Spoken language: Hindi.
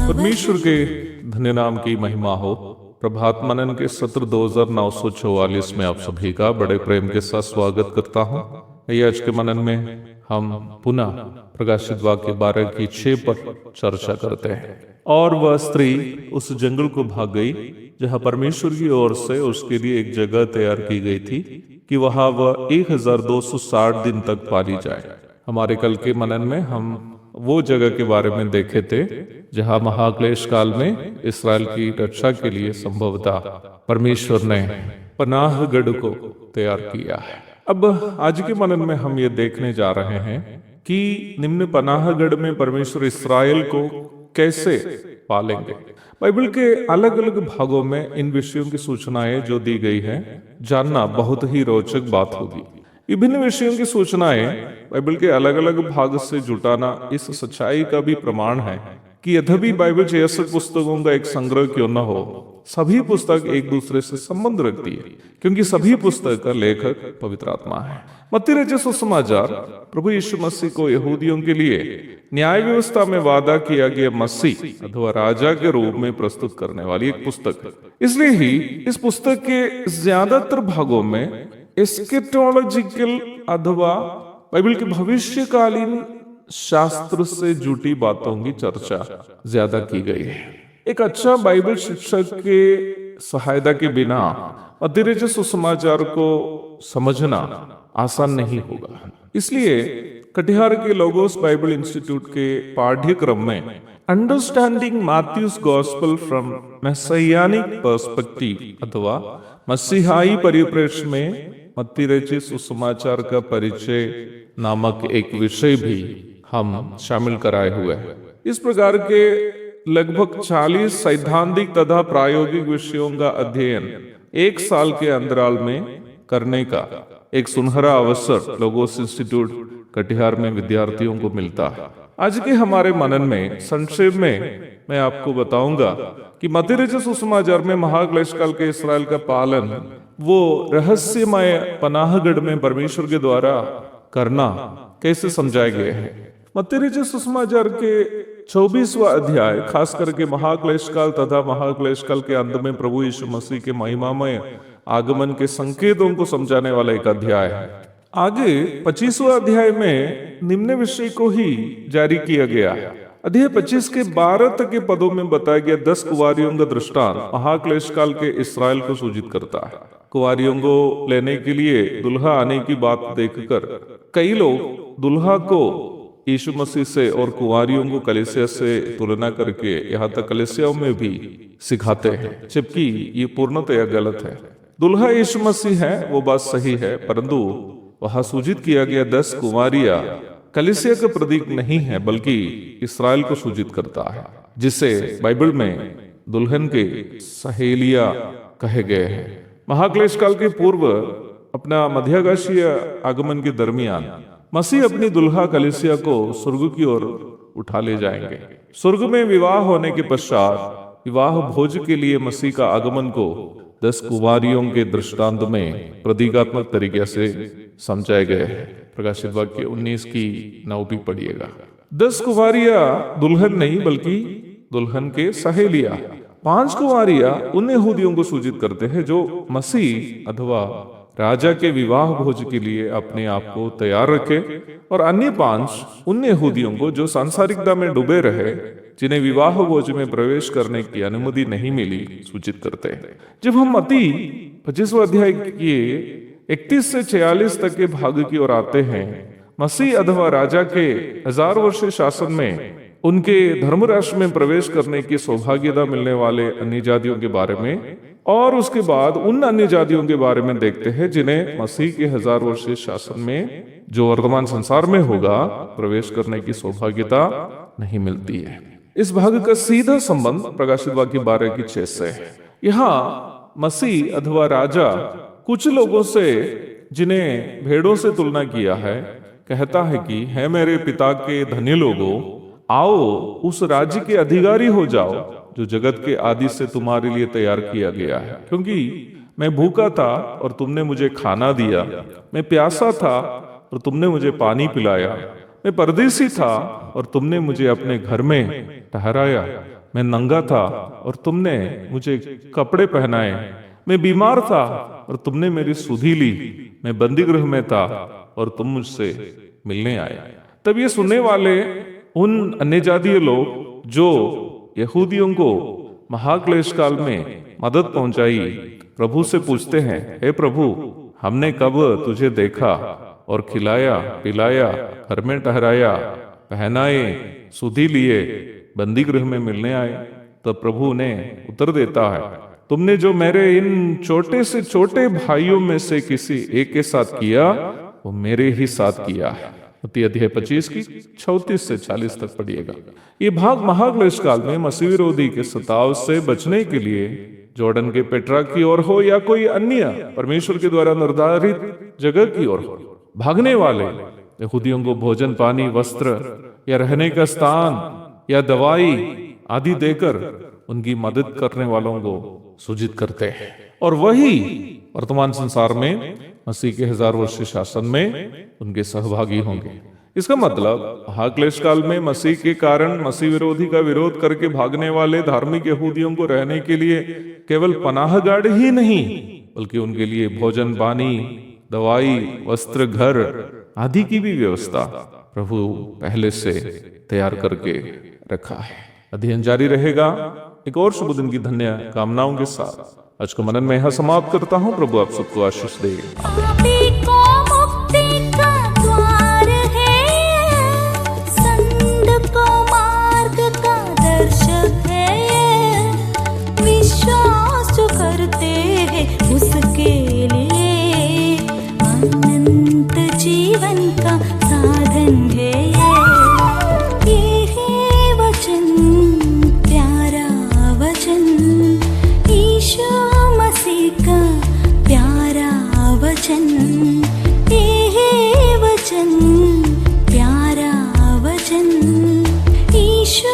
परमेश्वर के धन्य नाम की महिमा हो। प्रभात मनन के सत्र 2944 में आप सभी का बड़े प्रेम के साथ स्वागत करता हूँ। आज के मनन में हम पुनः प्रकाशित वाक्य 12 की 6 पर चर्चा करते हैं। और वह स्त्री उस जंगल को भाग गई जहाँ परमेश्वर की ओर से उसके लिए एक जगह तैयार की गई थी कि वहां वह 1260 दिन तक पाली जाए। हमारे कल के मनन में हम वो जगह के बारे में देखे थे जहां महाक्लेश काल में इस्राएल की रक्षा के लिए संभवतः परमेश्वर ने पनाहगढ़ को तैयार किया है। अब आज के मनन में हम ये देखने जा रहे हैं कि निम्न पनाहगढ़ में परमेश्वर इस्राएल को कैसे पालेंगे। बाइबल के अलग अलग भागों में इन विषयों की सूचनाएं जो दी गई हैं जानना बहुत ही रोचक बात होगी। विभिन्न विषयों की सूचनाएं बाइबल के अलग अलग भाग से जुटाना इस सच्चाई का भी प्रमाण है कि यद्यपि बाइबल 66 पुस्तकों का एक संग्रह क्यों न हो, सभी पुस्तक एक दूसरे से संबंध रखती है क्योंकि सभी पुस्तक का लेखक पवित्र आत्मा है। मत्ती रचित सुसमाचार प्रभु यीशु मसीह को यहूदियों के लिए न्याय व्यवस्था में वादा किया गया मसीह अथवा राजा के रूप में प्रस्तुत करने वाली एक पुस्तक है। इसलिए ही इस पुस्तक के ज्यादातर भागों में एस्केटोलॉजिकल अथवा बाइबल के भविष्यकालीन शास्त्र से जुटी बातों की चर्चा ज्यादा की गई है। एक अच्छा बाइबल शिक्षक के सहायता के बिना मत्ती रचित सुसमाचार को समझना आसान नहीं होगा। इसलिए कटिहार के लोगोस बाइबल इंस्टीट्यूट के पाठ्यक्रम में understanding Matthew's gospel from messianic perspective अथवा मसीहाई परिप्रेक्ष्य में मत्ती रचित सुसमाचार का परिचय नामक एक विषय भी हम शामिल कराए हुए हैं। इस प्रकार के लगभग 40 सैद्धांतिक तथा प्रायोगिक विषयों का अध्ययन एक साल के अंतराल में करने का एक सुनहरा अवसर लोगोस इंस्टीट्यूट कटिहार में विद्यार्थियों को मिलता है। आज के हमारे मनन में संक्षेप में मैं आपको बताऊंगा कि मत्ती रचित सुसमाचार में महाक्लेश काल के इस्राएल का पालन वो रहस्यमय पनाहगढ़ में परमेश्वर के द्वारा करना कैसे समझाए गए हैं। मत्ती रचित सुसमाचार के 24वां अध्याय खास करके महाक्लेश काल तथा महाक्लेश काल के अंत में प्रभु यीशु मसीह के महिमामय आगमन के संकेतों को समझाने वाला एक अध्याय है। आगे 25वां अध्याय में निम्न विषय को ही जारी किया गया है। अध्याय 25 के 12 तक के पदों में बताया गया 10 कुंवारियों का दृष्टांत महाक्लेश काल के इस्राएल को सूचित करता है। कुंवारियों को लेने के लिए दुल्हा आने की बात देखकर कई लोग दुल्हा को यीशु मसीह से और कुंवारियों को कलीसिया से तुलना करके यहाँ तक कलीसियाओं में भी सिखाते हैं, जबकि ये पूर्णतया गलत है। दुल्हा यीशु मसीह है, वो बात सही है, परंतु वहां सूचित किया गया 10 कुंवारियां कलीसिया का प्रतीक नहीं है बल्कि इस्राएल को सूचित करता है, जिसे बाइबल में दुल्हन के सहेलियां कहे गए हैं। महाक्लेश काल के पूर्व अपना मध्याकाशीय आगमन के दरमियान मसीह अपनी दुल्हा कलीसिया को स्वर्ग की ओर उठा ले जाएंगे। स्वर्ग में विवाह होने के पश्चात विवाह भोज के लिए मसीह का आगमन को 10 कुंवारियों के दृष्टांत में प्रतीकात्मक तरीके से समझाए गए हैं। प्रकाशित वाक्य 19 की 9 भी पढ़िएगा। 10 कुंवारियां दुल्हन नहीं बल्कि दुल्हन के सहेलियां। 5 कुंवारियां उन यहूदियों को सूचित करते हैं जो मसीह अथवा राजा के विवाह भोज के लिए अपने आप को तैयार रखे, और अन्य 5 उन यहूदियों को जो सांसारिकता में डूबे रहे, जिन्हें विवाह भोज में प्रवेश करने की अनुमति नहीं मिली, सूचित करते हैं। जब हम मत्ती 25वां अध्याय के 31 से 46 तक के भाग की ओर आते हैं, मसीह अथवा राजा के 1000 वर्षीय शासन में उनके धर्म राष्ट्र में प्रवेश करने की सौभाग्यता मिलने वाले अन्य जातियों के बारे में, और उसके बाद उन अन्य जातियों के बारे में देखते हैं जिन्हें मसीह के 1000 वर्षीय शासन में, जो वर्तमान संसार में होगा, प्रवेश करने की सौभाग्यता नहीं मिलती है। इस भाग का सीधा संबंध प्रकाशित वाक्य 12:6 से है। यहाँ मसीह अथवा राजा कुछ लोगों से, जिन्हें भेड़ों से तुलना किया है, कहता है कि है मेरे पिता के धन्य लोगों, आओ उस राज्य के अधिकारी हो जाओ जो जगत के आदि से तुम्हारे लिए तैयार किया गया है। क्योंकि मैं भूखा था और तुमने मुझे खाना दिया, मैं प्यासा था और तुमने मुझे पानी पिलाया, मैं परदेसी था और तुमने मुझे अपने घर में ठहराया, मैं नंगा था और तुमने मुझे कपड़े पहनाए, मैं बीमार था और तुमने मेरी सुधि ली, मैं बंदी गृह में था और तुम मुझसे मिलने आए। तब ये सुनने वाले उन अन्य जातीय लोग जो यहूदियों को महाक्लेश काल में मदद पहुंचाई, प्रभु से पूछते हैं, हे प्रभु, हमने कब तुझे देखा और खिलाया पिलाया, घर में ठहराया, पहनाए, सुधि लिए, बंदी गृह में मिलने आए? तब प्रभु ने उत्तर देता है, तुमने जो मेरे इन छोटे से छोटे भाइयों में से किसी एक के साथ किया, वो मेरे ही साथ किया है। मत्ती अध्याय 25 की 34 से 40 तक पढ़िएगा। ये भाग महाक्लेश काल में मसीह विरोधी के सताव से बचने के लिए जॉर्डन के पेट्रा की ओर हो या कोई अन्य परमेश्वर के द्वारा निर्धारित जगह की ओर हो, भागने वाले यहूदियों को भोजन, पानी, वस्त्र या रहने का स्थान या दवाई आदि देकर उनकी मदद करने वालों को सूचित करते हैं, और वही वर्तमान संसार में मसीह के 1000 वर्षीय शासन में उनके सहभागी होंगे। इसका मतलब महाक्लेश काल में मसीह के कारण मसीह विरोधी का विरोध करके भागने वाले धार्मिक यहूदियों को रहने के लिए केवल पनाहगाह ही नहीं, बल्कि उनके लिए भोजन, पानी, दवाई, वस्त्र, घर आदि की भी व्यवस्था प्रभु पहले से तैयार करके रखा है। अध्ययन जारी रहेगा एक और शुभ दिन की धन्य कामनाओं के साथ। आज का मनन में यहाँ समाप्त करता हूँ। प्रभु आप सबको आशीष दे। विश्वास जो करते हैं उसके लिए अनंत जीवन का साधन है। ये वचन, प्यारा वचन, यीशु मसीह का प्यारा वचन, ये वचन, प्यारा वचन, यीशु